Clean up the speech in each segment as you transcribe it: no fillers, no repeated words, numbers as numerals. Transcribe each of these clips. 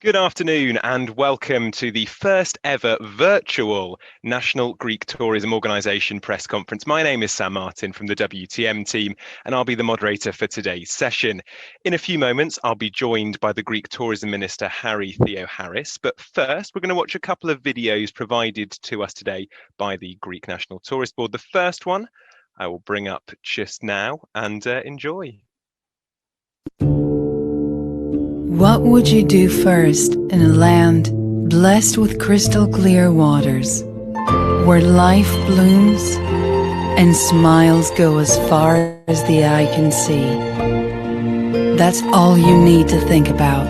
Good afternoon and welcome to the first ever virtual National Greek Tourism Organisation press conference. My name is Sam Martin from the WTM team and I'll be the moderator for today's session. In a few moments, I'll be joined by the Greek Tourism Minister, Harry Theoharis. But first, we're going to watch a couple of videos provided to us today by the Greek National Tourist Board. The first one I will bring up just now and enjoy. What would you do first in a land blessed with crystal clear waters, where life blooms and smiles go as far as the eye can see? That's all you need to think about,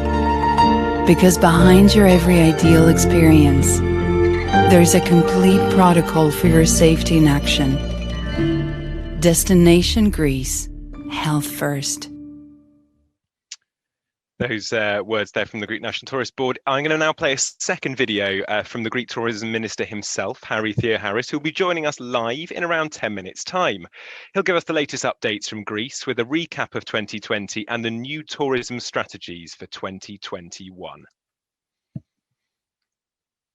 because behind your every ideal experience, there's a complete protocol for your safety in action. Destination Greece, health first. Those words there from the Greek National Tourist Board. I'm going to now play a second video from the Greek Tourism Minister himself, Harry Theoharis, who'll be joining us live in around 10 minutes' time. He'll give us the latest updates from Greece with a recap of 2020 and the new tourism strategies for 2021.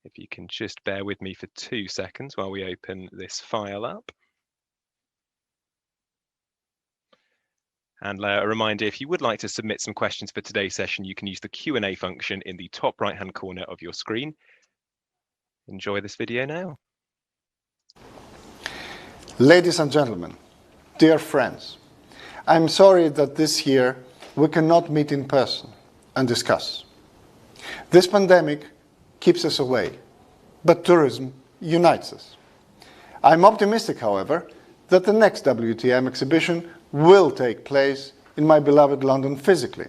If you can just bear with me for 2 seconds while we open this file up. And a reminder, if you would like to submit some questions for today's session, you can use the Q&A function in the top right-hand corner of your screen. Enjoy this video now. Ladies and gentlemen, dear friends, I'm sorry that this year we cannot meet in person and discuss. This pandemic keeps us away, but tourism unites us. I'm optimistic, however, that the next WTM exhibition will take place in my beloved London physically,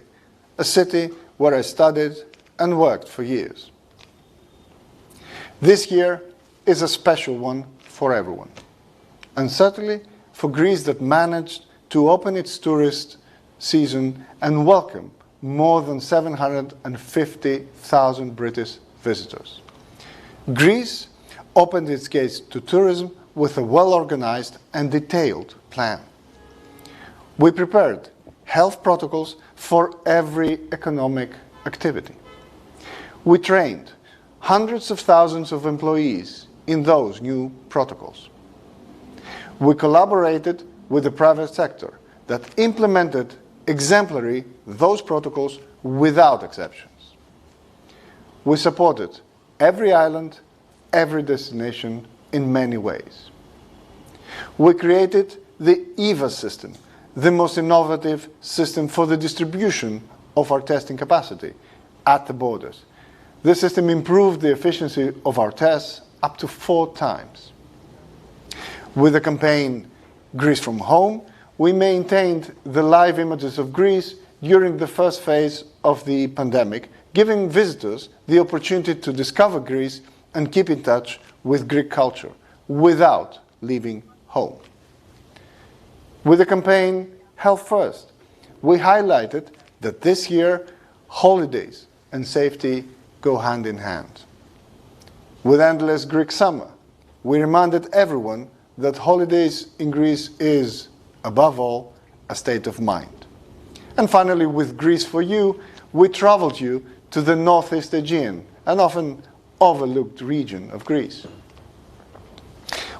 a city where I studied and worked for years. This year is a special one for everyone, and certainly for Greece that managed to open its tourist season and welcome more than 750,000 British visitors. Greece opened its gates to tourism with a well-organized and detailed plan. We prepared health protocols for every economic activity. We trained hundreds of thousands of employees in those new protocols. We collaborated with the private sector that implemented exemplary those protocols without exceptions. We supported every island, every destination in many ways. We created the EVA system, the most innovative system for the distribution of our testing capacity at the borders. This system improved the efficiency of our tests up to 4 times. With the campaign Greece from Home, we maintained the live images of Greece during the first phase of the pandemic, giving visitors the opportunity to discover Greece and keep in touch with Greek culture without leaving home. With the campaign Health First, we highlighted that this year holidays and safety go hand in hand. With Endless Greek Summer, we reminded everyone that holidays in Greece is, above all, a state of mind. And finally, with Greece for You, we traveled you to the Northeast Aegean, an often overlooked region of Greece.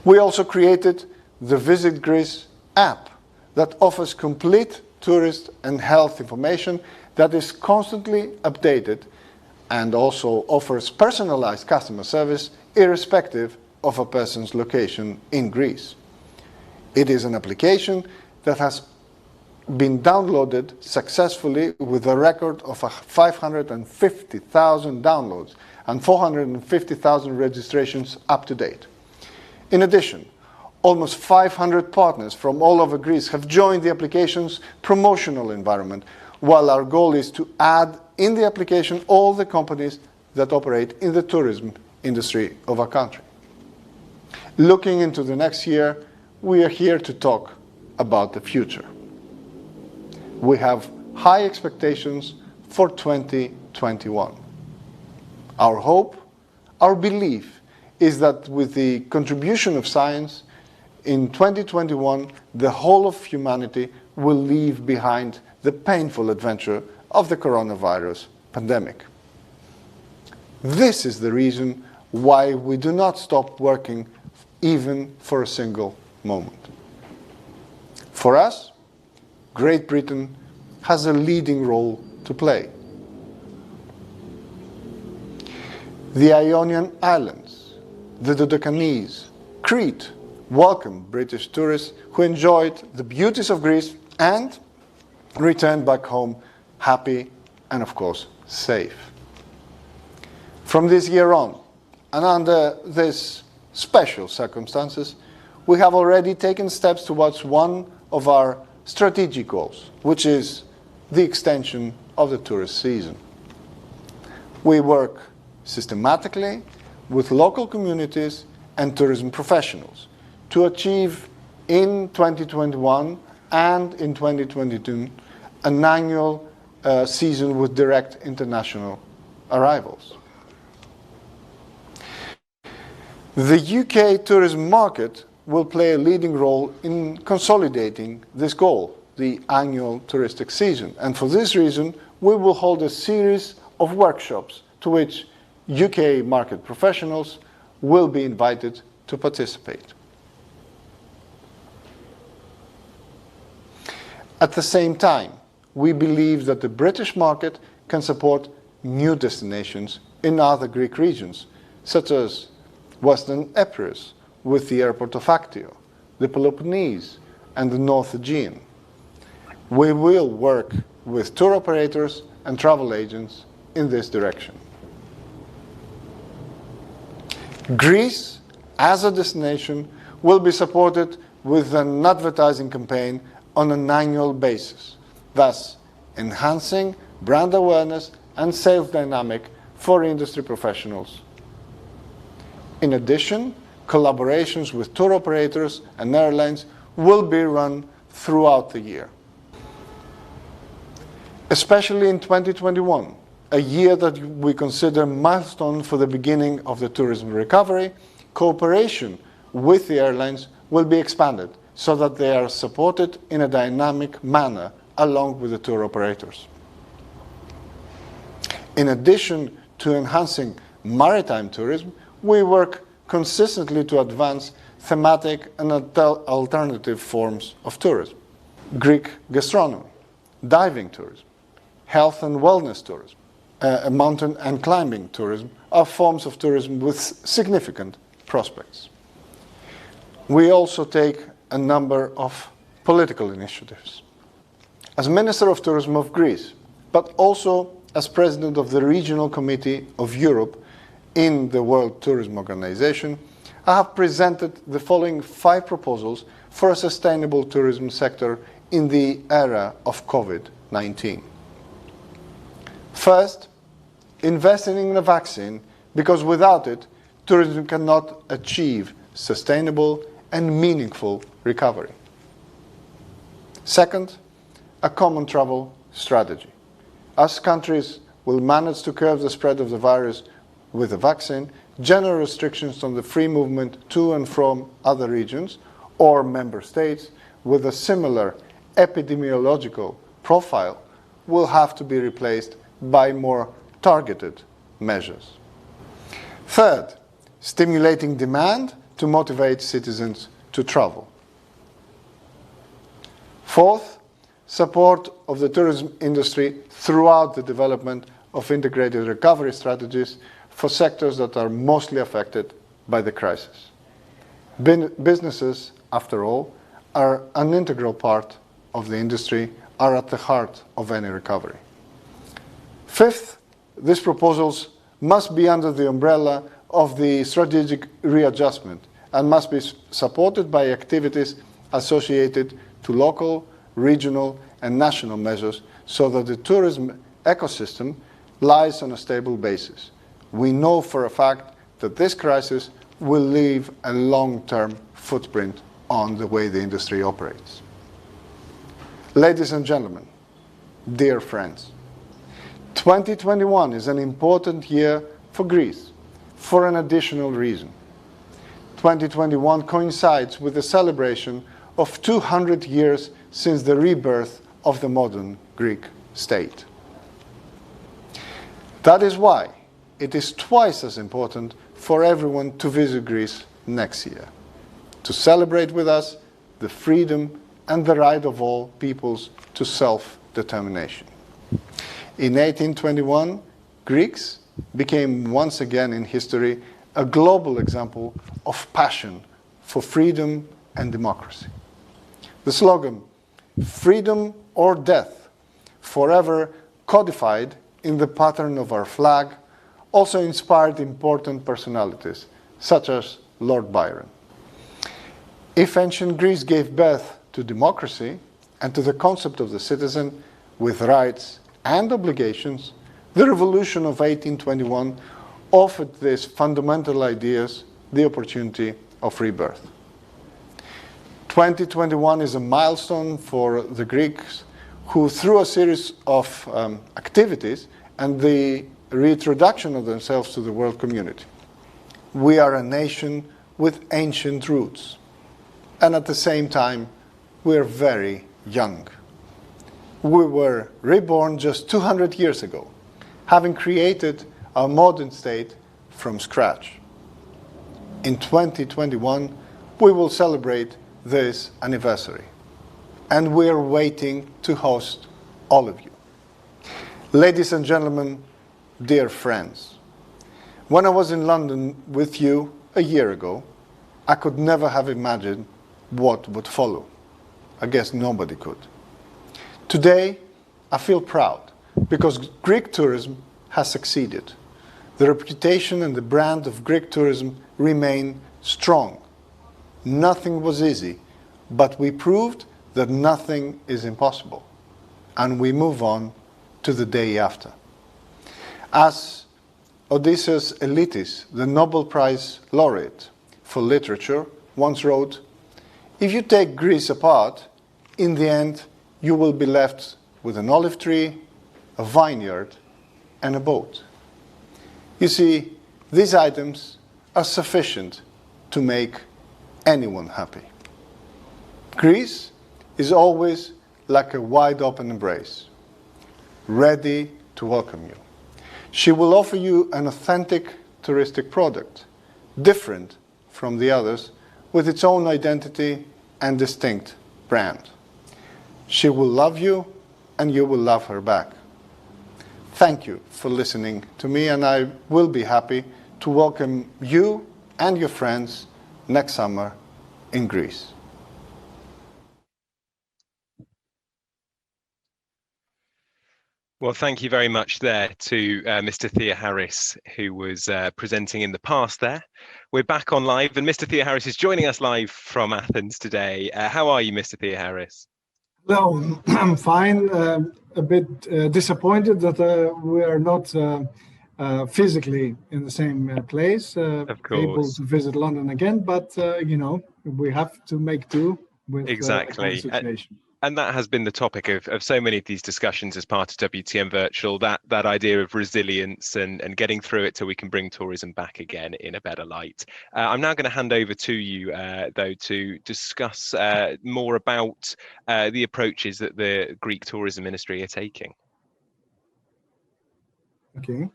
We also created the Visit Greece app that offers complete tourist and health information that is constantly updated and also offers personalized customer service irrespective of a person's location in Greece. It is an application that has been downloaded successfully with a record of 550,000 downloads and 450,000 registrations up to date. In addition, almost 500 partners from all over Greece have joined the application's promotional environment, while our goal is to add in the application all the companies that operate in the tourism industry of our country. Looking into the next year, we are here to talk about the future. We have high expectations for 2021. Our hope, our belief, is that with the contribution of science, in 2021, the whole of humanity will leave behind the painful adventure of the coronavirus pandemic. This is the reason why we do not stop working even for a single moment. For us, Great Britain has a leading role to play. The Ionian Islands, the Dodecanese, Crete welcome British tourists who enjoyed the beauties of Greece and returned back home happy and, of course, safe. From this year on, and under these special circumstances, we have already taken steps towards one of our strategic goals, which is the extension of the tourist season. We work systematically with local communities and tourism professionals to achieve in 2021 and in 2022 an annual season with direct international arrivals. The UK tourism market will play a leading role in consolidating this goal, the annual touristic season. And for this reason, we will hold a series of workshops to which UK market professionals will be invited to participate. At the same time, we believe that the British market can support new destinations in other Greek regions, such as Western Epirus, with the airport of Aktio, the Peloponnese, and the North Aegean. We will work with tour operators and travel agents in this direction. Greece, as a destination, will be supported with an advertising campaign on an annual basis, thus enhancing brand awareness and sales dynamic for industry professionals. In addition, collaborations with tour operators and airlines will be run throughout the year. Especially in 2021, a year that we consider milestone for the beginning of the tourism recovery, cooperation with the airlines will be expanded so that they are supported in a dynamic manner along with the tour operators. In addition to enhancing maritime tourism, we work consistently to advance thematic and alternative forms of tourism. Greek gastronomy, diving tourism, health and wellness tourism, mountain and climbing tourism are forms of tourism with significant prospects. We also take a number of political initiatives. As Minister of Tourism of Greece, but also as President of the Regional Committee of Europe in the World Tourism Organization, I have presented the following 5 proposals for a sustainable tourism sector in the era of COVID-19. First, investing in a vaccine, because without it, tourism cannot achieve sustainable and meaningful recovery. Second, a common travel strategy. As countries will manage to curb the spread of the virus with a vaccine, general restrictions on the free movement to and from other regions or member states with a similar epidemiological profile will have to be replaced by more targeted measures. Third, stimulating demand to motivate citizens to travel. Fourth, support of the tourism industry throughout the development of integrated recovery strategies for sectors that are mostly affected by the crisis. Businesses, after all, are an integral part of the industry, are at the heart of any recovery. Fifth, these proposals must be under the umbrella of the strategic readjustment and must be supported by activities associated to local, regional, and national measures so that the tourism ecosystem lies on a stable basis. We know for a fact that this crisis will leave a long-term footprint on the way the industry operates. Ladies and gentlemen, dear friends, 2021 is an important year for Greece for an additional reason. 2021 coincides with the celebration of 200 years since the rebirth of the modern Greek state. That is why it is twice as important for everyone to visit Greece next year, to celebrate with us the freedom and the right of all peoples to self-determination. In 1821, Greeks became once again in history a global example of passion for freedom and democracy. The slogan, "Freedom or death," forever codified in the pattern of our flag, also inspired important personalities, such as Lord Byron. If ancient Greece gave birth to democracy and to the concept of the citizen with rights and obligations, the revolution of 1821 offered these fundamental ideas the opportunity of rebirth. 2021 is a milestone for the Greeks who, through a series of activities and the reintroduction of themselves to the world community, we are a nation with ancient roots. And at the same time, we are very young. We were reborn just 200 years ago, having created our modern state from scratch. In 2021, we will celebrate this anniversary, and we are waiting to host all of you. Ladies and gentlemen, dear friends, when I was in London with you a year ago, I could never have imagined what would follow. I guess nobody could. Today, I feel proud because Greek tourism has succeeded. The reputation and the brand of Greek tourism remain strong. Nothing was easy, but we proved that nothing is impossible. And we move on to the day after. As Odysseus Elitis, the Nobel Prize laureate for literature, once wrote, "If you take Greece apart, in the end, you will be left with an olive tree, a vineyard, and a boat." You see, these items are sufficient to make anyone happy. Greece is always like a wide open embrace, ready to welcome you. She will offer you an authentic touristic product, different from the others, with its own identity and distinct brand. She will love you, and you will love her back. Thank you for listening to me, and I will be happy to welcome you and your friends next summer in Greece. Well, thank you very much there to Mr. Theoharis, who was presenting in the past there. We're back on live, and Mr. Theoharis is joining us live from Athens today. How are you, Mr. Theoharis? Hello, I'm fine. A bit disappointed that we are not physically in the same place, able to visit London again, but you know, we have to make do with exactly. the situation. And that has been the topic of so many of these discussions as part of WTM Virtual, that idea of resilience and getting through it so we can bring tourism back again in a better light. I'm now going to hand over to you, though, to discuss more about the approaches that the Greek Tourism Ministry are taking. Okay.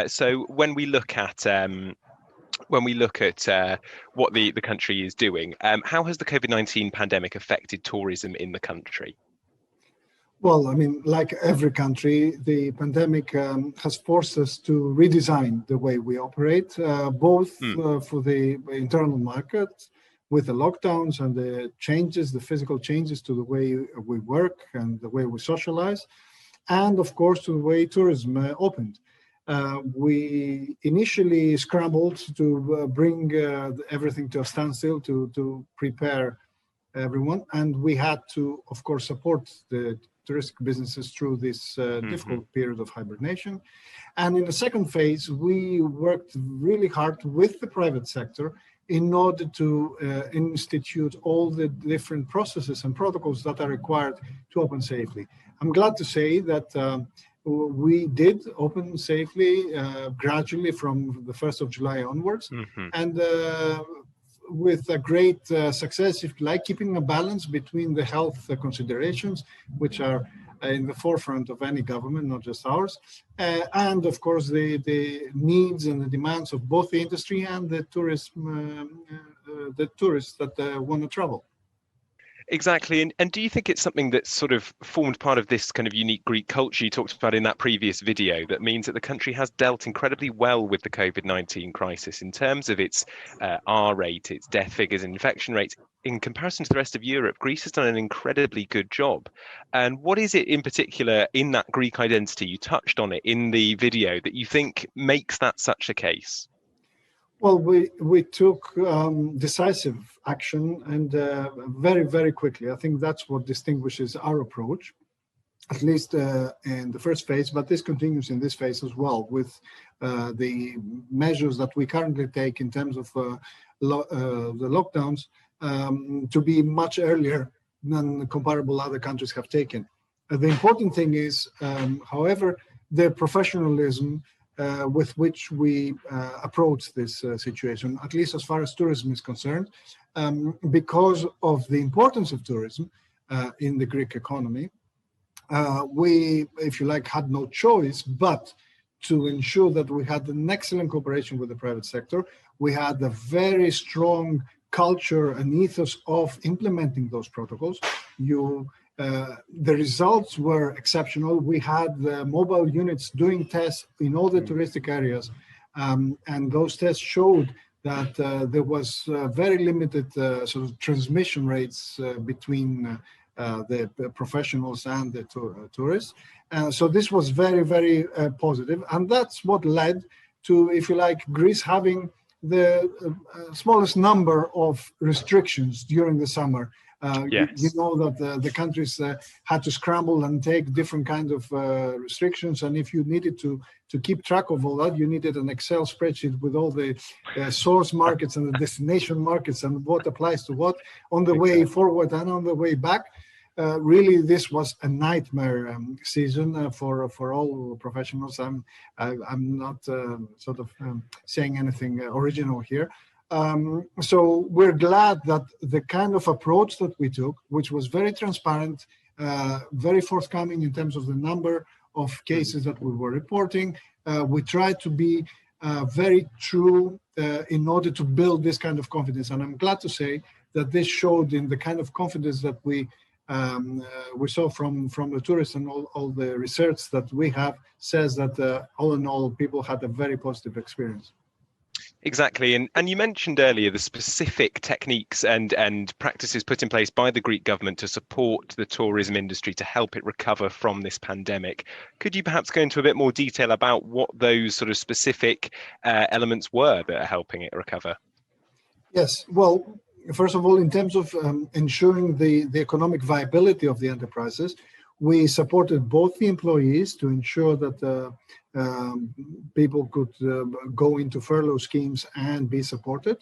So when we look at what the country is doing, how has the COVID-19 pandemic affected tourism in the country? Well, I mean, like every country, the pandemic has forced us to redesign the way we operate, both for the internal market, with the lockdowns and the changes, the physical changes to the way we work and the way we socialize, and of course to the way tourism opened. We initially scrambled to bring everything to a standstill to prepare everyone, and we had to, of course, support the touristic businesses through this difficult period of hibernation. And in the second phase, we worked really hard with the private sector in order to institute all the different processes and protocols that are required to open safely. I'm glad to say that we did open safely gradually from the 1st of July onwards, and with a great success, if you like, keeping a balance between the health considerations, which are in the forefront of any government, not just ours. And of course, the needs and the demands of both the industry and the tourists that want to travel. Exactly. And do you think it's something that's sort of formed part of this kind of unique Greek culture you talked about in that previous video that means that the country has dealt incredibly well with the COVID-19 crisis in terms of its R rate, its death figures, and infection rates? In comparison to the rest of Europe, Greece has done an incredibly good job. And what is it in particular in that Greek identity, you touched on it in the video, that you think makes that such a case? Well, we took decisive action and very, very quickly. I think that's what distinguishes our approach, at least in the first phase, but this continues in this phase as well with the measures that we currently take in terms of the lockdowns to be much earlier than comparable other countries have taken. The important thing is, however, the professionalism with which we approach this situation, at least as far as tourism is concerned, because of the importance of tourism in the Greek economy. We, if you like, had no choice but to ensure that we had an excellent cooperation with the private sector. We had a very strong culture and ethos of implementing those protocols. The results were exceptional. We had the mobile units doing tests in all the touristic areas, and those tests showed that there was very limited sort of transmission rates between the professionals and the tourists. So this was very, very positive, and that's what led to, if you like, Greece having the smallest number of restrictions during the summer. Yes. You know that the countries had to scramble and take different kinds of restrictions, and if you needed to keep track of all that, you needed an Excel spreadsheet with all the source markets and the destination markets and what applies to what on the way forward and on the way back. Really, this was a nightmare season for all professionals. I'm not saying anything original here. So we're glad that the kind of approach that we took, which was very transparent, very forthcoming in terms of the number of cases that we were reporting, we tried to be very true in order to build this kind of confidence. And I'm glad to say that this showed in the kind of confidence that we saw from the tourists, and all the research that we have says that all in all, people had a very positive experience. Exactly. And you mentioned earlier the specific techniques and practices put in place by the Greek government to support the tourism industry to help it recover from this pandemic. Could you perhaps go into a bit more detail about what those sort of specific elements were that are helping it recover? Yes. Well, first of all, in terms of ensuring the economic viability of the enterprises, we supported both the employees to ensure that people could go into furlough schemes and be supported.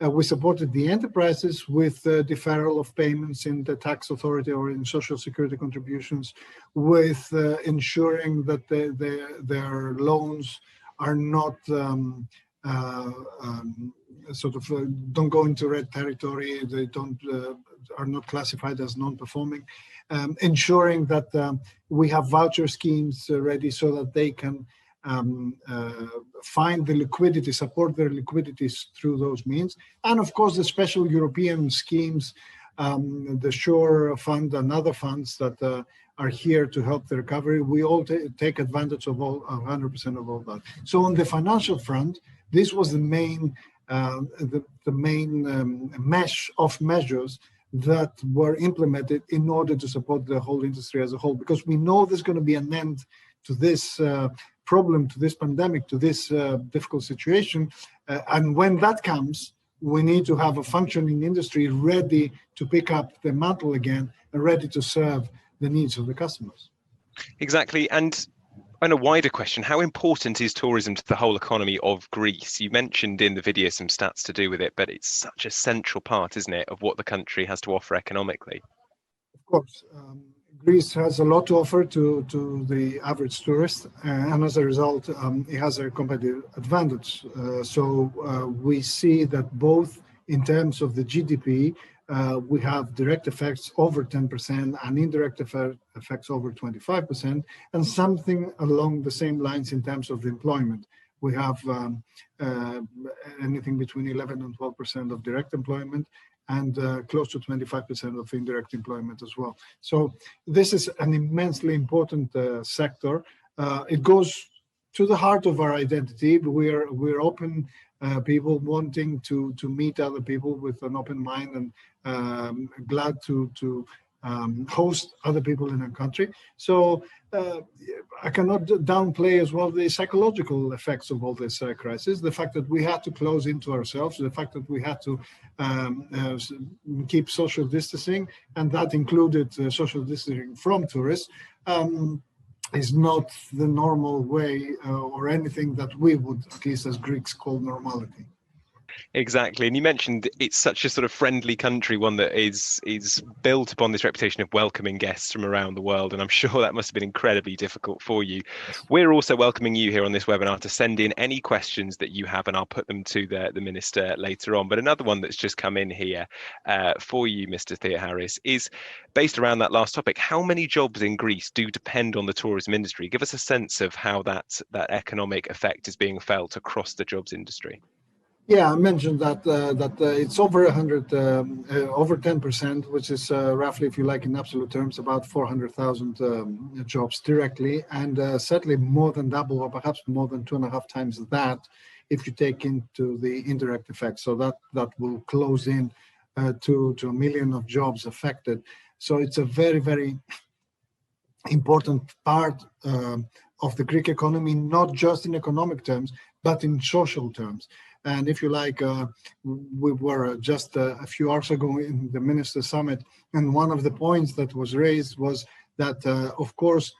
We supported the enterprises with deferral of payments in the tax authority or in social security contributions, with ensuring that their loans are not don't go into red territory. They are not classified as non-performing. Ensuring that we have voucher schemes ready so that they can find the liquidity, support their liquidities through those means. And of course, the special European schemes, the SURE fund and other funds that are here to help the recovery. We all take advantage of 100% of all that. So on the financial front, this was the main mesh of measures that were implemented in order to support the whole industry as a whole, because we know there's going to be an end to this problem, to this pandemic, to this difficult situation. And when that comes, we need to have a functioning industry ready to pick up the mantle again and ready to serve the needs of the customers. Exactly. And a wider question, how important is tourism to the whole economy of Greece? You mentioned in the video some stats to do with it, but it's such a central part, isn't it, of what the country has to offer economically? Of course. Greece has a lot to offer to the average tourist, and as a result, it has a competitive advantage. So we see that both in terms of the GDP, we have direct effects over 10% and indirect effects over 25%, and something along the same lines in terms of the employment. We have anything between 11 and 12% of direct employment, and close to 25% of indirect employment as well. So this is an immensely important sector. It goes to the heart of our identity. We're open people wanting to meet other people with an open mind, and glad to host other people in our country. So I cannot downplay as well the psychological effects of all this crisis. The fact that we had to close into ourselves, the fact that we had to keep social distancing, and that included social distancing from tourists, is not the normal way or anything that we would, at least as Greeks, call normality. Exactly. And you mentioned it's such a sort of friendly country, one that is built upon this reputation of welcoming guests from around the world. And I'm sure that must have been incredibly difficult for you. We're also welcoming you here on this webinar to send in any questions that you have, and I'll put them to the Minister later on. But another one that's just come in here for you, Mr. Theoharis, is based around that last topic. How many jobs in Greece do depend on the tourism industry? Give us a sense of how that economic effect is being felt across the jobs industry. Yeah, I mentioned that it's over 100, over 10%, which is roughly, if you like, in absolute terms, about 400,000 jobs directly, and certainly more than double, or perhaps more than 2.5 times that, if you take into the indirect effects. So that will close in to 1 million of jobs affected. So it's a very, very important part of the Greek economy, not just in economic terms, but in social terms. And if you like, we were just a few hours ago in the Minister Summit, and one of the points that was raised was that, of course,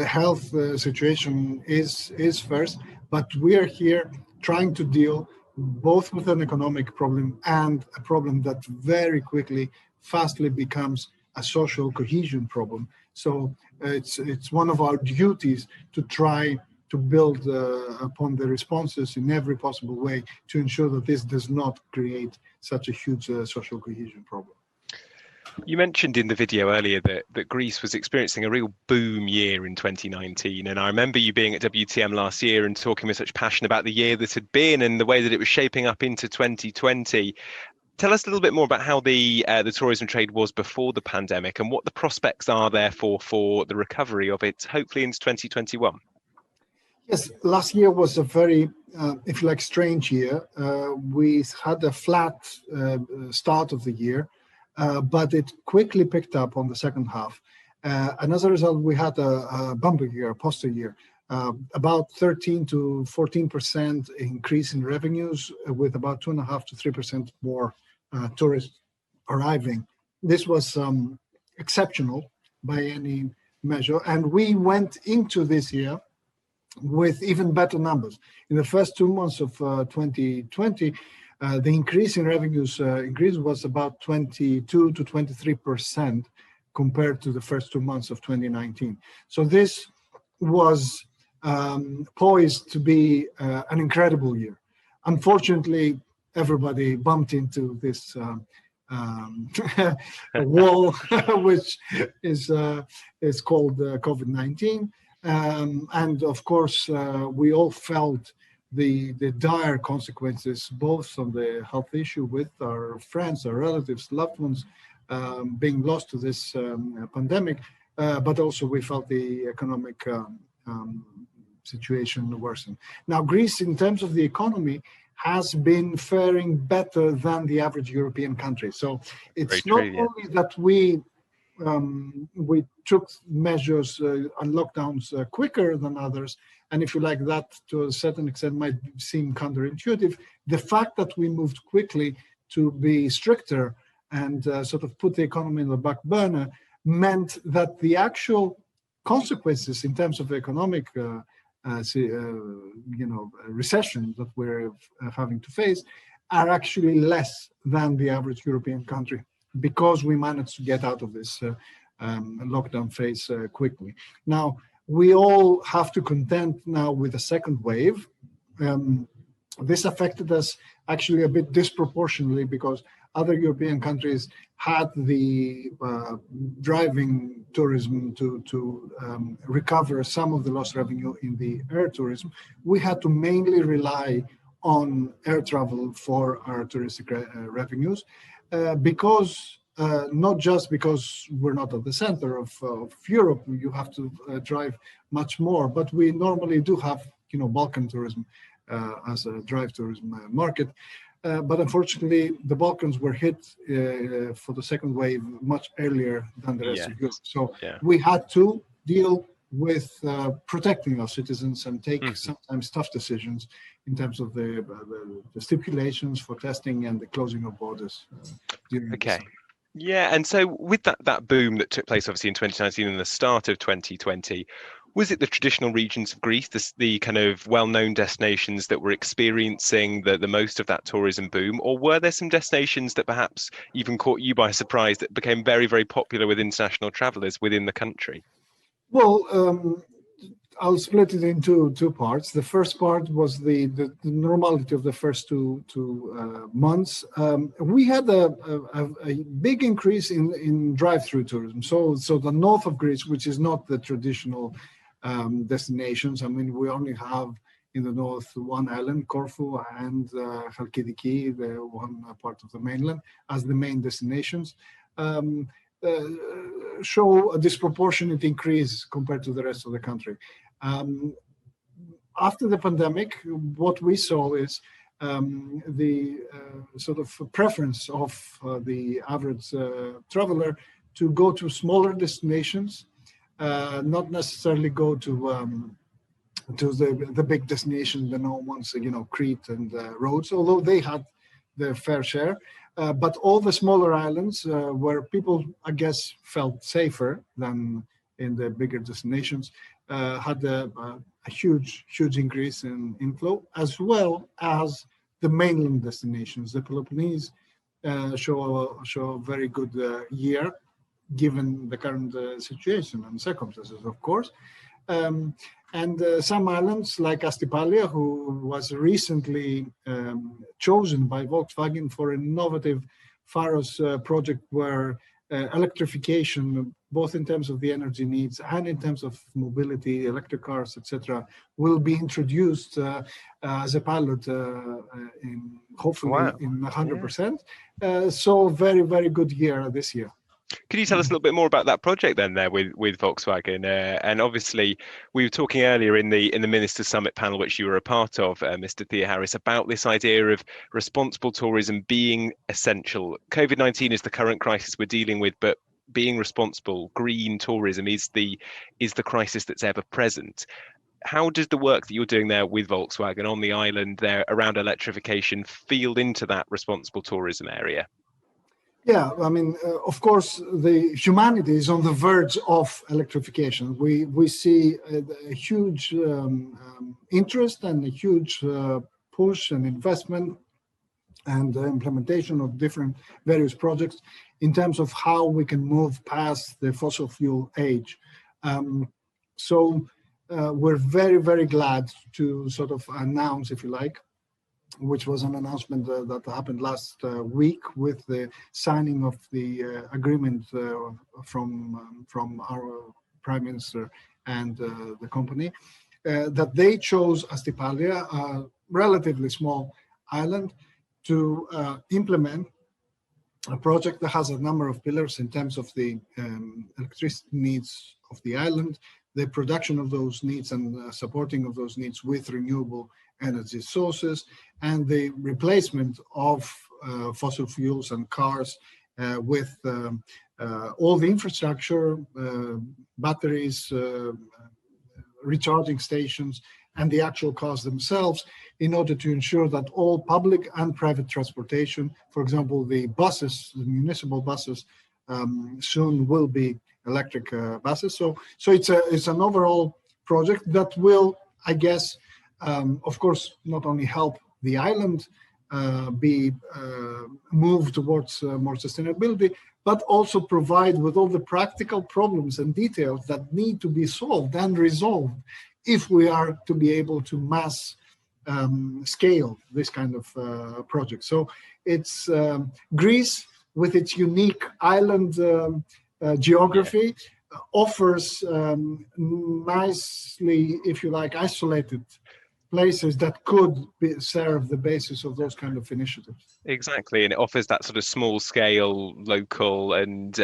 health situation is first, but we are here trying to deal both with an economic problem and a problem that very quickly, fastly becomes a social cohesion problem. So it's one of our duties to try to build upon the responses in every possible way to ensure that this does not create such a huge social cohesion problem. You mentioned in the video earlier that Greece was experiencing a real boom year in 2019. And I remember you being at WTM last year and talking with such passion about the year that had been and the way that it was shaping up into 2020. Tell us a little bit more about how the tourism trade was before the pandemic and what the prospects are therefore for the recovery of it, hopefully into 2021. Yes, last year was a very, if you like, strange year. We had a flat start of the year, but it quickly picked up on the second half. And as a result, we had a bumper year, a poster year, about 13 to 14% increase in revenues, with about 2.5 to 3% more tourists arriving. This was exceptional by any measure. And we went into this year with even better numbers. In the first 2 months of 2020, the increase in revenues in Greece was about 22 to 23% compared to the first 2 months of 2019. So this was poised to be an incredible year. Unfortunately, everybody bumped into this wall, which is called COVID-19. And of course, we all felt the dire consequences, both on the health issue with our friends, our relatives, loved ones being lost to this pandemic, but also we felt the economic situation worsen. Now, Greece, in terms of the economy, has been faring better than the average European country. So it's not only that we took measures and lockdowns quicker than others, and if you like, that to a certain extent might seem counterintuitive. The fact that we moved quickly to be stricter and sort of put the economy in the back burner meant that the actual consequences in terms of economic recession that we're having to face are actually less than the average European country, because we managed to get out of this lockdown phase quickly. Now, we all have to contend now with a second wave. This affected us actually a bit disproportionately, because other European countries had the driving tourism to recover some of the lost revenue in the air tourism. We had to mainly rely on air travel for our touristic revenues because not just because we're not at the center of Europe, you have to drive much more, but we normally do have, Balkan tourism as a drive tourism market. But unfortunately, the Balkans were hit for the second wave much earlier than the rest of Europe. So we had to deal with protecting our citizens and take sometimes tough decisions in terms of the stipulations for testing and the closing of borders. Okay. Yeah, and so with that boom that took place obviously in 2019 and the start of 2020, was it the traditional regions of Greece, the kind of well-known destinations that were experiencing the most of that tourism boom, or were there some destinations that perhaps even caught you by surprise that became very, very popular with international travellers within the country? Well, I'll split it into two parts. The first part was the normality of the first two months. We had a big increase in drive-through tourism. So the north of Greece, which is not the traditional destinations. I mean, we only have in the north one island, Corfu, and Chalkidiki, the one part of the mainland, as the main destinations. Show a disproportionate increase compared to the rest of the country. After the pandemic, what we saw is the sort of preference of the average traveler to go to smaller destinations, not necessarily go to the big destinations, the known ones, Crete and Rhodes, although they had their fair share. But all the smaller islands where people, I guess, felt safer than in the bigger destinations had a huge increase in inflow, as well as the mainland destinations. The Peloponnese show a very good year, given the current situation and circumstances, of course. And some islands like Astypalea, who was recently chosen by Volkswagen for an innovative Pharos project where electrification, both in terms of the energy needs and in terms of mobility, electric cars, etc., will be introduced as a pilot hopefully in 100%. So very, very good year this year. Could you tell us a little bit more about that project then there with Volkswagen? And obviously we were talking earlier in the Minister Summit panel, which you were a part of, Mr. Theoharis, about this idea of responsible tourism being essential. COVID-19 is the current crisis we're dealing with, but being responsible, green tourism is the crisis that's ever present. How does the work that you're doing there with Volkswagen on the island there around electrification field into that responsible tourism area? Yeah, I mean, of course, the humanity is on the verge of electrification. We see a huge interest and a huge push and investment and implementation of various projects in terms of how we can move past the fossil fuel age. So we're very, very glad to sort of announce, if you like, which was an announcement that happened last week with the signing of the agreement from our Prime Minister and the company, that they chose Astypalea, a relatively small island, to implement a project that has a number of pillars in terms of the electricity needs of the island, the production of those needs and supporting of those needs with renewable energy sources, and the replacement of fossil fuels and cars with all the infrastructure, batteries, recharging stations, and the actual cars themselves, in order to ensure that all public and private transportation, for example, the buses, the municipal buses, soon will be electric buses. So it's an overall project that will, I guess, of course, not only help the island be moved towards more sustainability, but also provide with all the practical problems and details that need to be solved and resolved if we are to be able to mass scale this kind of project. So it's Greece, with its unique island geography, offers nicely, if you like, isolated places that could serve the basis of those kind of initiatives. Exactly, and it offers that sort of small scale, local and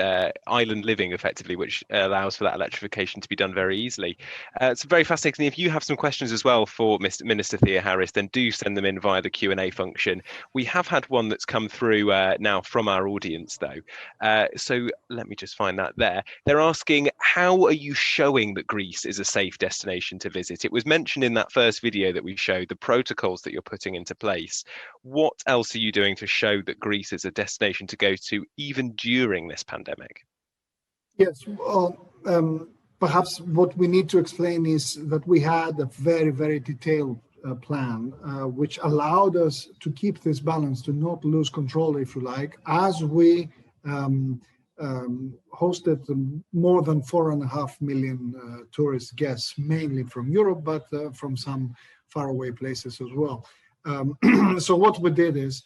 island living effectively, which allows for that electrification to be done very easily. It's very fascinating. If you have some questions as well for Minister Theoharis, then do send them in via the Q&A function. We have had one that's come through now from our audience though. So let me just find that there. They're asking, how are you showing that Greece is a safe destination to visit? It was mentioned in that first video that we showed, the protocols that you're putting into place. What else are you doing to show that Greece is a destination to go to even during this pandemic? Yes, well, perhaps what we need to explain is that we had a very, very detailed plan, which allowed us to keep this balance, to not lose control, if you like, as we hosted more than 4.5 million tourist guests, mainly from Europe, but from some faraway places as well. So what we did is,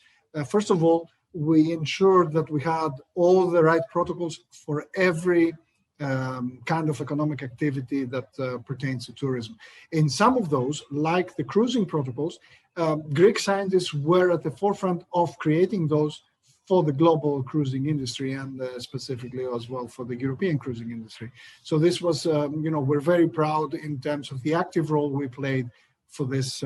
first of all, we ensured that we had all the right protocols for every kind of economic activity that pertains to tourism. In some of those, like the cruising protocols, Greek scientists were at the forefront of creating those for the global cruising industry and specifically as well for the European cruising industry. So this was, we're very proud in terms of the active role we played for this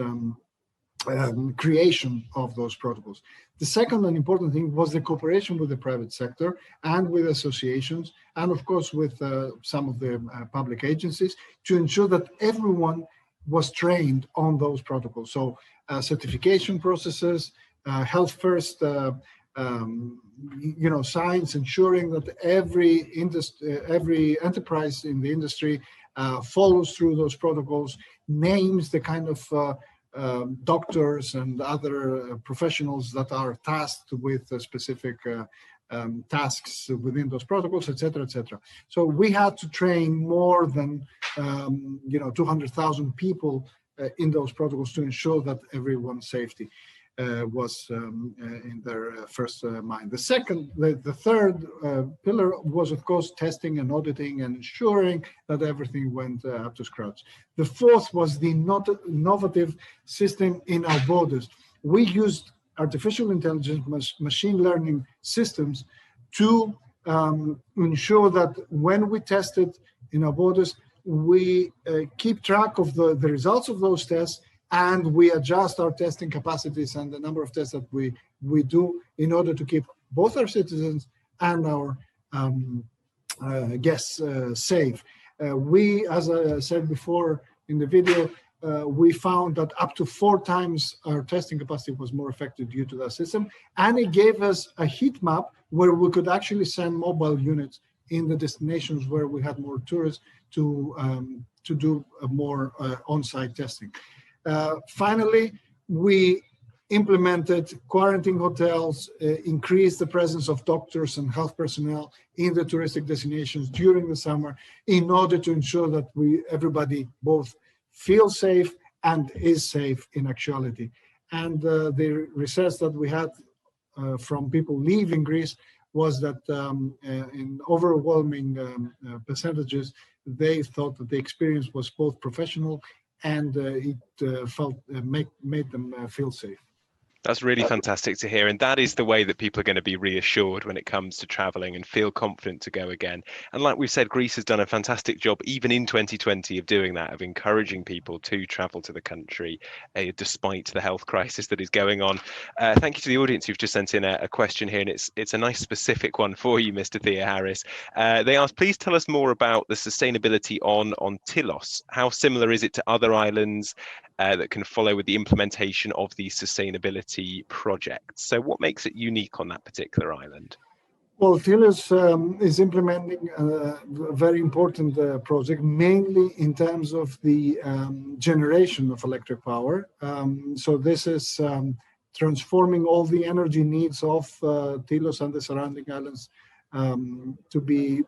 creation of those protocols. The second and important thing was the cooperation with the private sector and with associations, and of course with some of the public agencies, to ensure that everyone was trained on those protocols. So certification processes, health first, science, ensuring that every enterprise in the industry follows through those protocols, names the kind of doctors and other professionals that are tasked with specific tasks within those protocols, etc., etc. So we had to train more than 200,000 people in those protocols to ensure that everyone's safety was in their first mind. The third pillar was, of course, testing and auditing and ensuring that everything went up to scratch. The fourth was the innovative system in our borders. We used artificial intelligence, machine learning systems to ensure that when we tested in our borders, we keep track of the results of those tests, and we adjust our testing capacities and the number of tests that we do in order to keep both our citizens and our guests safe. We, as I said before in the video, we found that up to 4 times our testing capacity was more effective due to that system, and it gave us a heat map where we could actually send mobile units in the destinations where we had more tourists to do more on-site testing. Finally, we implemented quarantine hotels, increased the presence of doctors and health personnel in the touristic destinations during the summer in order to ensure that everybody both feels safe and is safe in actuality. And the research that we had from people leaving Greece was that in overwhelming percentages, they thought that the experience was both professional and it made them feel safe. That's really fantastic to hear. And that is the way that people are going to be reassured when it comes to traveling and feel confident to go again. And like we've said, Greece has done a fantastic job, even in 2020, of doing that, of encouraging people to travel to the country, despite the health crisis that is going on. Thank you to the audience who've just sent in a question here. And it's a nice specific one for you, Mr. Theoharis. They asked, please tell us more about the sustainability on Tilos. How similar is it to other islands that can follow with the implementation of these sustainability projects? So what makes it unique on that particular island? Well, Tilos is implementing a very important project, mainly in terms of the generation of electric power. So this is transforming all the energy needs of Tilos and the surrounding islands to be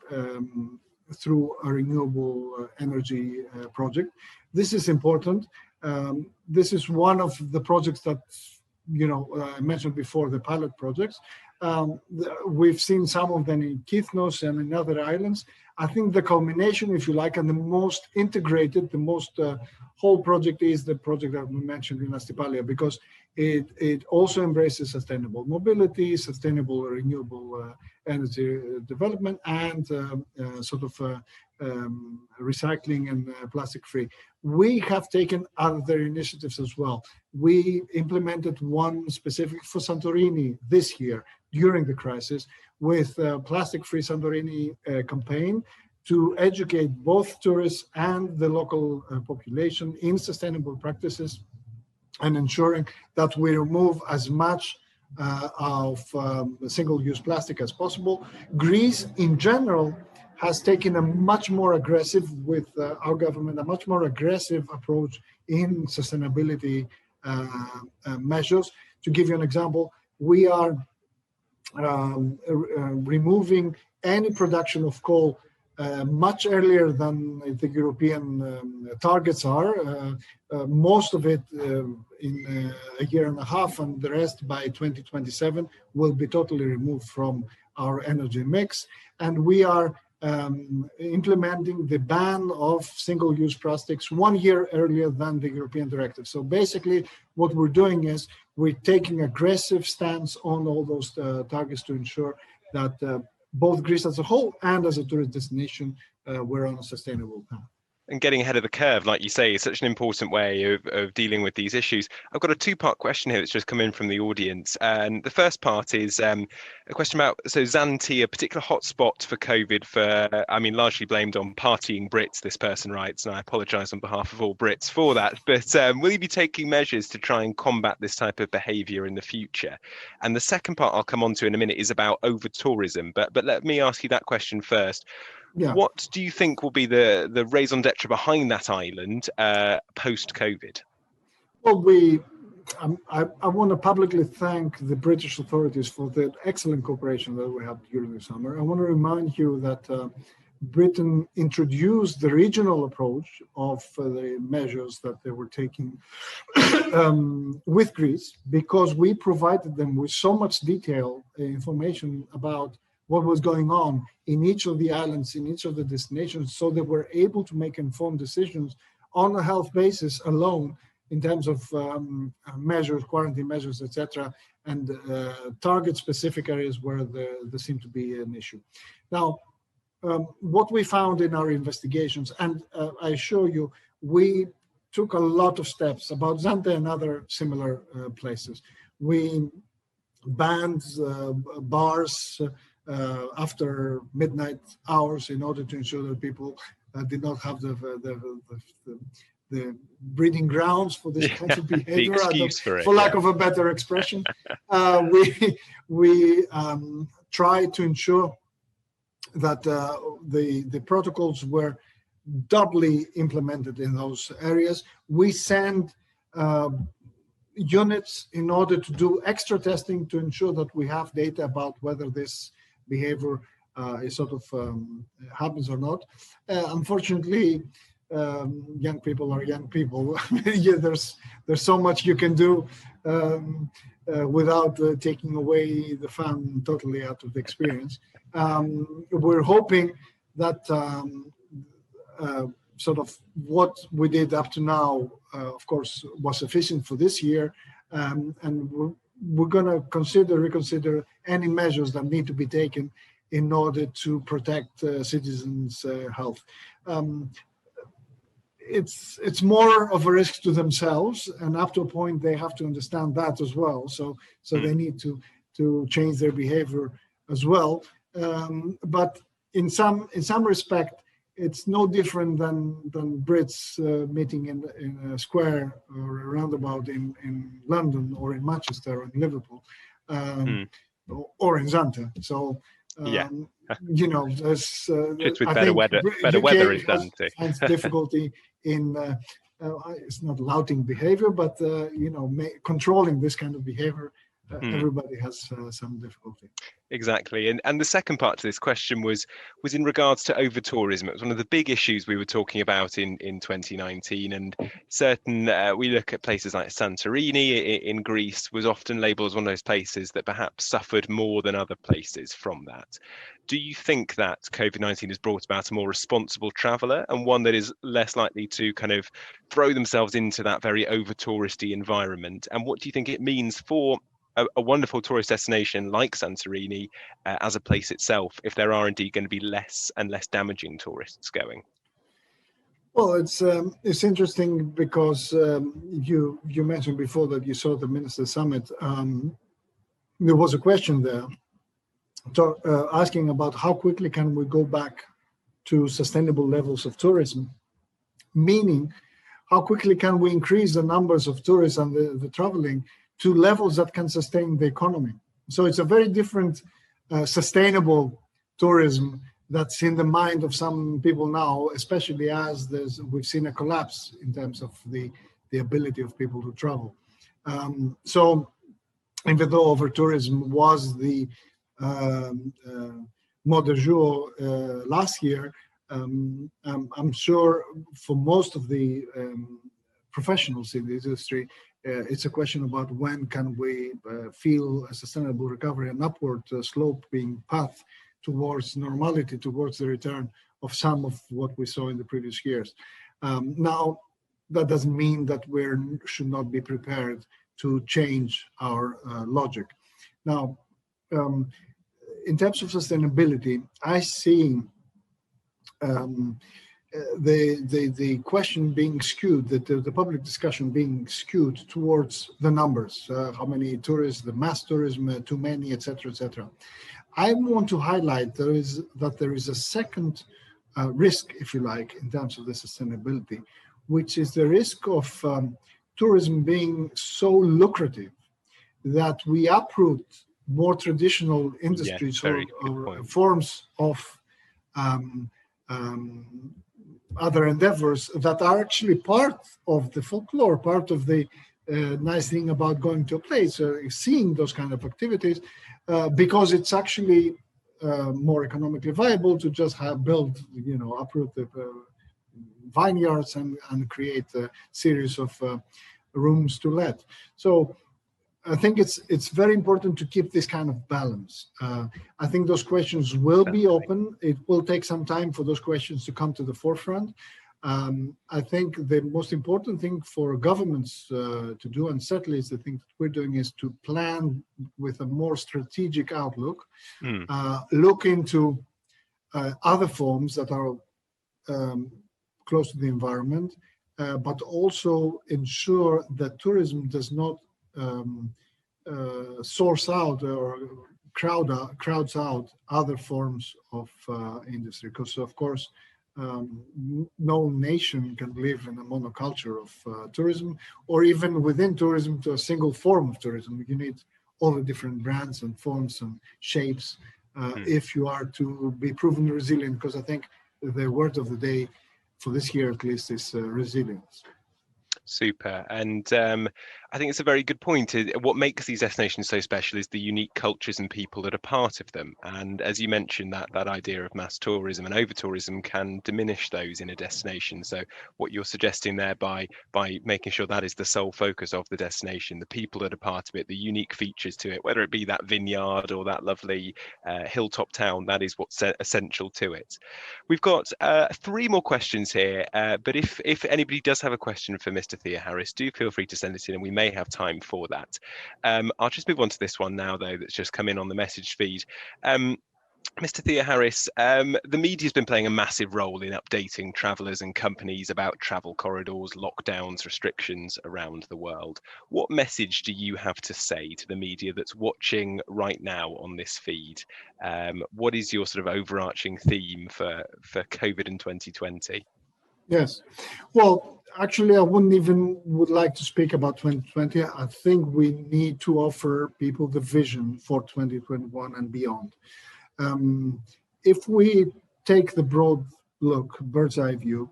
through a renewable energy project. This is important This is one of the projects that, I mentioned before, the pilot projects. We've seen some of them in Kythnos and in other islands. I think the culmination, if you like, and the most integrated, the most whole project is the project that we mentioned in Astypalea, because it also embraces sustainable mobility, sustainable renewable energy development, and recycling and plastic free. We have taken other initiatives as well. We implemented one specific for Santorini this year during the crisis with Plastic Free Santorini campaign to educate both tourists and the local population in sustainable practices and ensuring that we remove as much of single-use plastic as possible. Greece, in general, has taken a much more aggressive, with our government, a much more aggressive approach in sustainability measures. To give you an example, we are removing any production of coal much earlier than the European targets are. Most of it in a year and a half, and the rest by 2027 will be totally removed from our energy mix. And we are implementing the ban of single-use plastics 1 year earlier than the European directive. So basically what we're doing is we're taking aggressive stance on all those targets to ensure that both Greece as a whole and as a tourist destination, we're on a sustainable path. And getting ahead of the curve, like you say, is such an important way of dealing with these issues. I've got a two-part question here that's just come in from the audience. And the first part is a question about, so Zante, a particular hotspot for COVID largely blamed on partying Brits, this person writes, and I apologise on behalf of all Brits for that. But will you be taking measures to try and combat this type of behaviour in the future? And the second part I'll come on to in a minute is about over-tourism. But let me ask you that question first. Yeah. What do you think will be the raison d'etre behind that island post-COVID? Well, I want to publicly thank the British authorities for the excellent cooperation that we had during the summer. I want to remind you that Britain introduced the regional approach of the measures that they were taking with Greece, because we provided them with so much detailed information about what was going on in each of the islands, in each of the destinations, so that we're able to make informed decisions on a health basis alone in terms of measures, quarantine measures, etc., and target specific areas where there seemed to be an issue. Now, what we found in our investigations, and I assure you, we took a lot of steps about Zante and other similar places. We banned bars after midnight hours in order to ensure that people did not have the breeding grounds for this kind of behavior, for lack of a better expression. We tried to ensure that the protocols were doubly implemented in those areas. We send units in order to do extra testing to ensure that we have data about whether this behavior is happens or not. Unfortunately, young people are young people. Yeah, there's so much you can do without taking away the fun totally out of the experience. We're hoping that what we did up to now, of course, was sufficient for this year, and we're going to reconsider any measures that need to be taken in order to protect citizens' health. It's more of a risk to themselves, and up to a point they have to understand that as well. So they need to change their behavior as well. But in some respect, it's no different than Brits meeting in a square or a roundabout in London or in Manchester or in Liverpool or in Zante. So, there's just with better weather in Zante. Has difficulty in it's not flouting behavior, but controlling this kind of behavior everybody has some difficulty. Exactly. And the second part to this question was in regards to over tourism. It was one of the big issues we were talking about in 2019. And we look at places like Santorini in Greece was often labelled as one of those places that perhaps suffered more than other places from that. Do you think that COVID-19 has brought about a more responsible traveller and one that is less likely to kind of throw themselves into that very over touristy environment? And what do you think it means for a wonderful tourist destination like Santorini as a place itself, if there are indeed going to be less and less damaging tourists going? Well, it's interesting because you mentioned before that you saw the Minister Summit. There was a question there asking about how quickly can we go back to sustainable levels of tourism, meaning how quickly can we increase the numbers of tourists and the traveling to levels that can sustain the economy. So it's a very different sustainable tourism that's in the mind of some people now, especially as we've seen a collapse in terms of the ability of people to travel. So even though over-tourism was the mot du jour last year, I'm sure for most of the professionals in the industry, it's a question about when can we feel a sustainable recovery, an upward sloping path towards normality, towards the return of some of what we saw in the previous years. Now, that doesn't mean that we should not be prepared to change our logic. Now, in terms of sustainability, I see the question being skewed, the public discussion being skewed towards the numbers, how many tourists, the mass tourism, too many, etc., etc. I want to highlight that there is a second risk, if you like, in terms of the sustainability, which is the risk of tourism being so lucrative that we uproot more traditional industries or forms of other endeavors that are actually part of the folklore, part of the nice thing about going to a place, seeing those kind of activities, because it's actually more economically viable to just uproot the vineyards and create a series of rooms to let. So I think it's very important to keep this kind of balance. I think those questions will be open. It will take some time for those questions to come to the forefront. I think the most important thing for governments to do, and certainly is the thing that we're doing, is to plan with a more strategic outlook, look into other forms that are close to the environment, but also ensure that tourism does not source out or crowds out other forms of industry, because of course no nation can live in a monoculture of tourism, or even within tourism to a single form of tourism. You need all the different brands and forms and shapes if you are to be proven resilient, because I think the word of the day for this year at least is resilience. Super. And I think it's a very good point. What makes these destinations so special is the unique cultures and people that are part of them. And as you mentioned, that idea of mass tourism and over tourism can diminish those in a destination. So what you're suggesting there by making sure that is the sole focus of the destination, the people that are part of it, the unique features to it, whether it be that vineyard or that lovely hilltop town, that is what's essential to it. We've got 3 more questions here, but if anybody does have a question for Mr. Theoharis, do feel free to send it in and we may have time for that. I'll just move on to this one now, though, that's just come in on the message feed. Mr. Theoharis, the media's been playing a massive role in updating travellers and companies about travel corridors, lockdowns, restrictions around the world. What message do you have to say to the media that's watching right now on this feed? What is your sort of overarching theme for COVID in 2020? Yes. Well, actually, I would like to speak about 2020. I think we need to offer people the vision for 2021 and beyond. If we take the broad look, bird's eye view,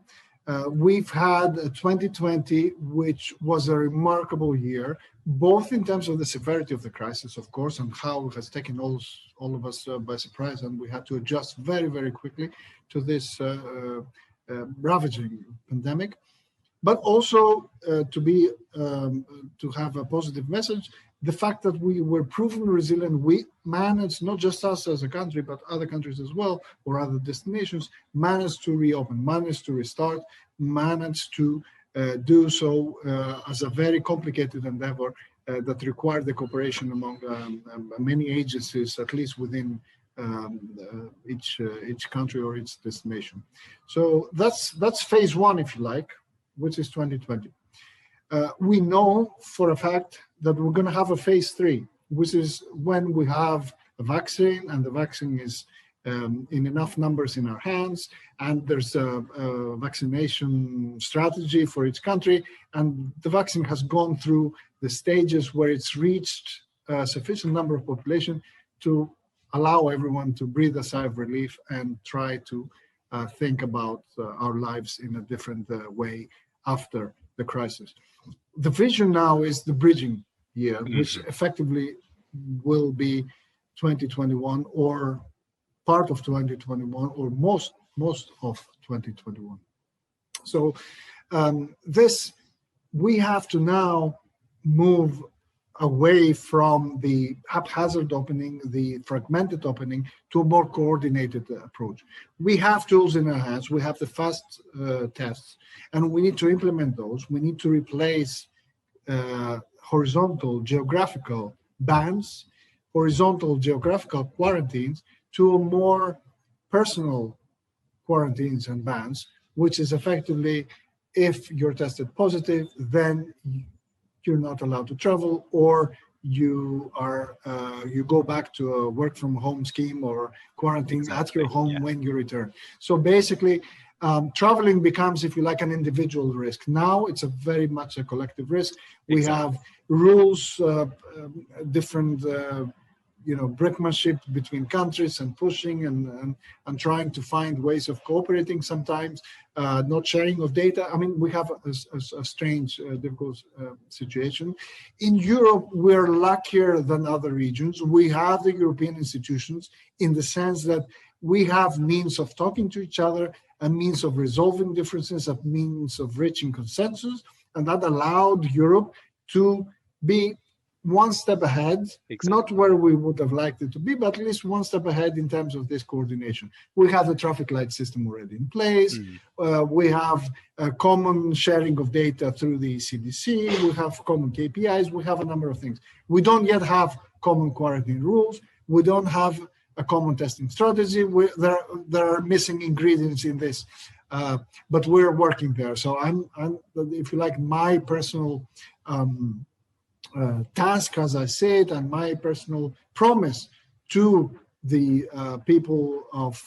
We've had 2020, which was a remarkable year, both in terms of the severity of the crisis, of course, and how it has taken all of us by surprise, and we had to adjust very, very quickly to this ravaging pandemic. But also to have a positive message, the fact that we were proven resilient, we managed, not just us as a country, but other countries as well, or other destinations, managed to reopen, managed to restart, managed to do so as a very complicated endeavor that required the cooperation among many agencies, at least within each country or each destination. So that's phase one, if you like, which is 2020. We know for a fact that we're going to have a phase three, which is when we have a vaccine, and the vaccine is in enough numbers in our hands, and there's a vaccination strategy for each country, and the vaccine has gone through the stages where it's reached a sufficient number of population to allow everyone to breathe a sigh of relief and try to think about our lives in a different way after the crisis. The vision now is the bridging year, which effectively will be 2021 or part of 2021 or most of 2021. So we have to now move away from the haphazard opening, the fragmented opening, to a more coordinated approach. We have tools in our hands. We have the fast tests, and we need to implement those. We need to replace horizontal geographical bans, horizontal geographical quarantines, to a more personal quarantines and bans, which is effectively, if you're tested positive, then you're not allowed to travel, or you go back to a work from home scheme or quarantine at your home when you return. So basically, traveling becomes, if you like, an individual risk. Now it's very much a collective risk. We have rules, different brinkmanship between countries, and pushing and trying to find ways of cooperating sometimes, not sharing of data. I mean, we have a strange, difficult situation. In Europe, we're luckier than other regions. We have the European institutions in the sense that we have means of talking to each other, a means of resolving differences, a means of reaching consensus, and that allowed Europe to be one step ahead, not where we would have liked it to be, but at least one step ahead in terms of this coordination. We have the traffic light system already in place. We have a common sharing of data through the CDC. We have common KPIs. We have a number of things. We don't yet have common quarantine rules. We don't have a common testing strategy. There are missing ingredients in this, but we're working there. So I'm if you like, my personal task, as I said, and my personal promise to the people of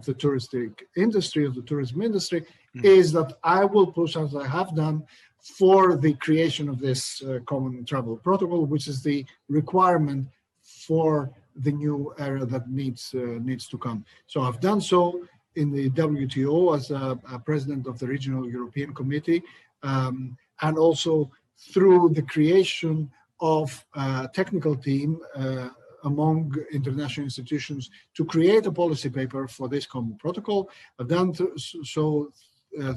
the touristic industry, of the tourism industry, is that I will push, as I have done, for the creation of this common travel protocol, which is the requirement for the new era that needs to come. So I've done so in the WTO as a president of the Regional European Committee, and also through the creation of a technical team among international institutions to create a policy paper for this common protocol. I've done so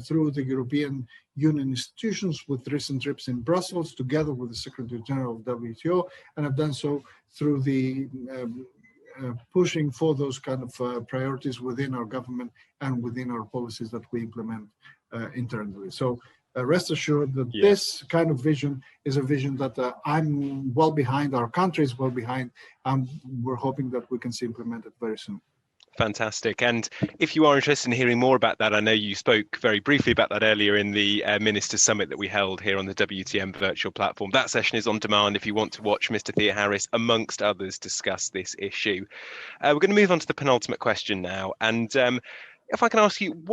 through the European Union institutions with recent trips in Brussels, together with the Secretary General of WTO, and I've done so through the pushing for those kind of priorities within our government and within our policies that we implement internally. So rest assured that this kind of vision is a vision that I'm well behind, our country is well behind, and we're hoping that we can see implemented very soon. Fantastic. And if you are interested in hearing more about that, I know you spoke very briefly about that earlier in the Ministers' Summit that we held here on the WTM virtual platform. That session is on demand if you want to watch Mr. Theoharis, amongst others, discuss this issue. We're going to move on to the penultimate question now. And if I can ask you,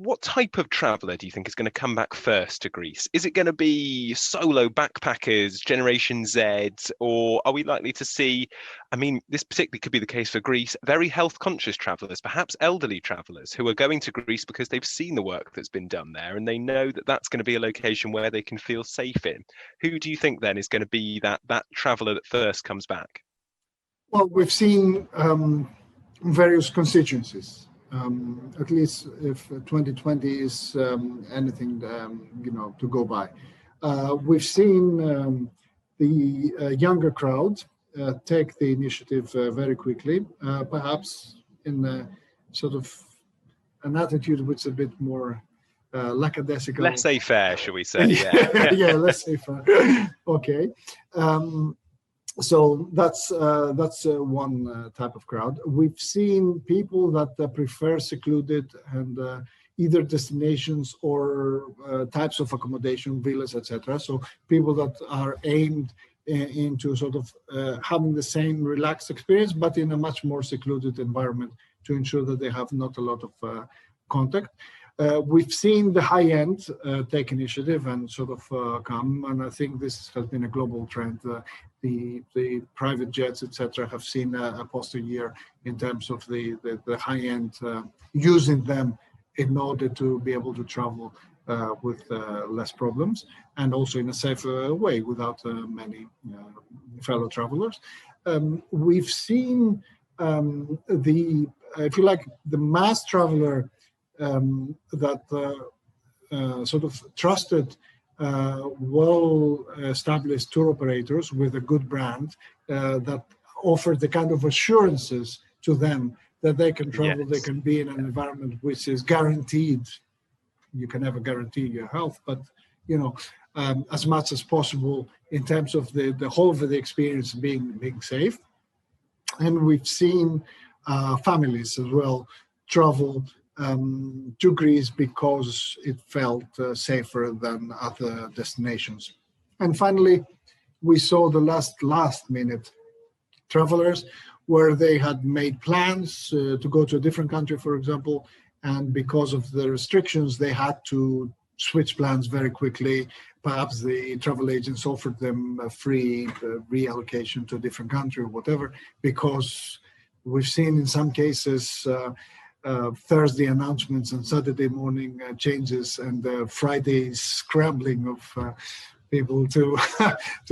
what type of traveller do you think is going to come back first to Greece? Is it going to be solo backpackers, Generation Z, or are we likely to see, I mean, this particularly could be the case for Greece, very health conscious travellers, perhaps elderly travellers who are going to Greece because they've seen the work that's been done there and they know that that's going to be a location where they can feel safe in. Who do you think then is going to be that traveller that first comes back? Well, we've seen various constituencies. At least if 2020 is anything, to go by. We've seen the younger crowd take the initiative very quickly, perhaps in a sort of an attitude which is a bit more lackadaisical. Laissez-faire, shall we say? Yeah, yeah, laissez-faire. Okay. So that's one type of crowd. We've seen people that prefer secluded and either destinations or types of accommodation, villas, etc. So people that are aimed into sort of having the same relaxed experience, but in a much more secluded environment to ensure that they have not a lot of contact. We've seen the high end take initiative and sort of come, and I think this has been a global trend. The private jets, etc., have seen a poster year in terms of the high end using them in order to be able to travel with less problems and also in a safer way without many fellow travelers. We've seen if you like, the mass traveler that sort of trusted well-established tour operators with a good brand that offered the kind of assurances to them that they can travel, they can be in an environment which is guaranteed. You can never guarantee your health, but as much as possible in terms of the whole of the experience being safe. And we've seen families as well travel to Greece because it felt safer than other destinations. And finally, we saw the last minute travelers where they had made plans to go to a different country, for example, and because of the restrictions, they had to switch plans very quickly. Perhaps the travel agents offered them a free reallocation to a different country or whatever, because we've seen in some cases Thursday announcements and Saturday morning changes and Friday scrambling of people to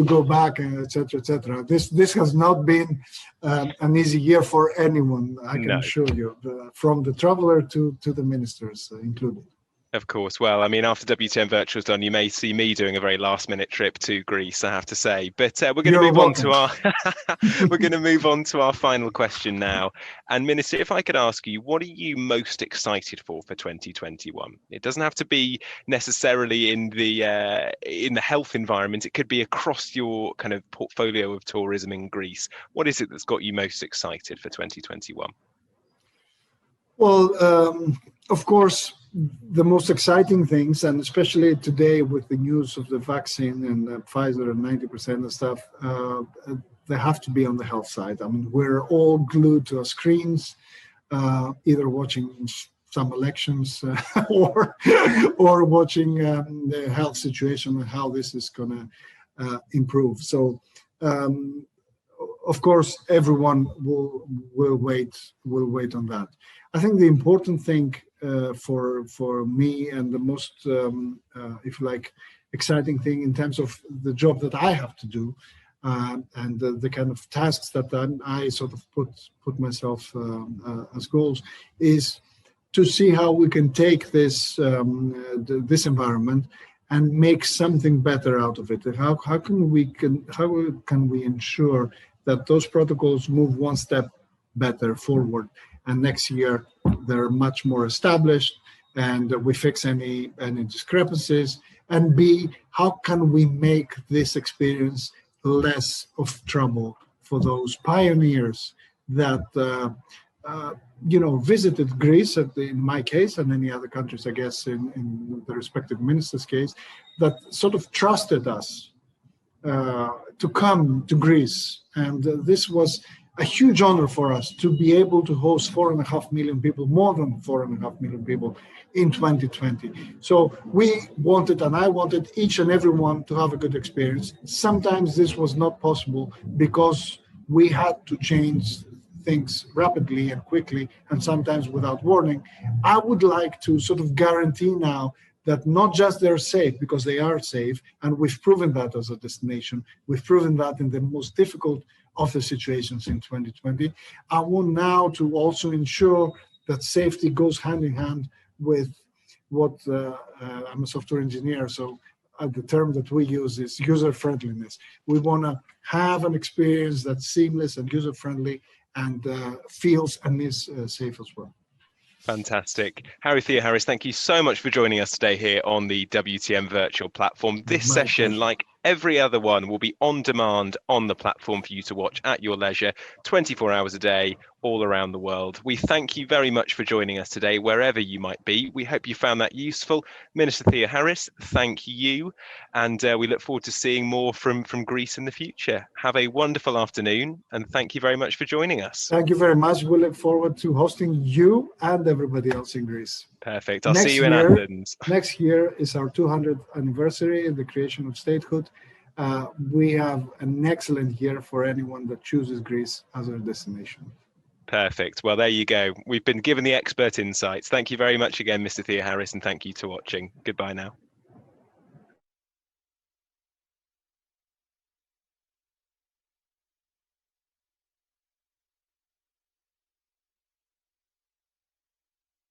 go back, etc., etc. This has not been an easy year for anyone, I can assure you, from the traveler to the ministers included. Of course. Well, I mean, after WTM Virtual's done, you may see me doing a very last-minute trip to Greece, I have to say. But we're going to move on to our we're going to move on to our final question now. And Minister, if I could ask you, what are you most excited for 2021? It doesn't have to be necessarily in the health environment. It could be across your kind of portfolio of tourism in Greece. What is it that's got you most excited for 2021? Well, of course, the most exciting things, and especially today with the news of the vaccine and Pfizer and 90% and stuff, they have to be on the health side. I mean, we're all glued to our screens, either watching some elections or watching the health situation and how this is going to improve. So, of course, everyone will wait on that. I think the important thing for me and the most, if you like, exciting thing in terms of the job that I have to do and the kind of tasks that I sort of put myself as goals is to see how we can take this this environment and make something better out of it. How can we ensure that those protocols move one step better forward? And next year, they're much more established and we fix any discrepancies. And B, how can we make this experience less of trouble for those pioneers that, visited Greece, in my case, and any other countries, I guess, in the respective minister's case, that sort of trusted us to come to Greece. And this was a huge honor for us to be able to host 4.5 million people, more than 4.5 million people in 2020. So we wanted, and I wanted, each and every one to have a good experience. Sometimes this was not possible because we had to change things rapidly and quickly, and sometimes without warning. I would like to sort of guarantee now that not just they're safe, because they are safe, and we've proven that as a destination. We've proven that in the most difficult of the situations in 2020. I want now to also ensure that safety goes hand in hand with what I'm a software engineer, so the term that we use is user friendliness. We want to have an experience that's seamless and user friendly and feels and is safe as well. Fantastic. Harry Theoharis, thank you so much for joining us today here on the WTM virtual platform. This session, like every other one, will be on demand on the platform for you to watch at your leisure, 24 hours a day, all around the world. We thank you very much for joining us today, wherever you might be. We hope you found that useful. Minister Theoharis, thank you. And we look forward to seeing more from Greece in the future. Have a wonderful afternoon, and thank you very much for joining us. Thank you very much. We look forward to hosting you and everybody else in Greece. Perfect. I'll see you in Athens. Next year is our 200th anniversary of the creation of statehood. We have an excellent year for anyone that chooses Greece as their destination. Perfect. Well, there you go. We've been given the expert insights. Thank you very much again, Mr. Theoharis, and thank you to watching. Goodbye now.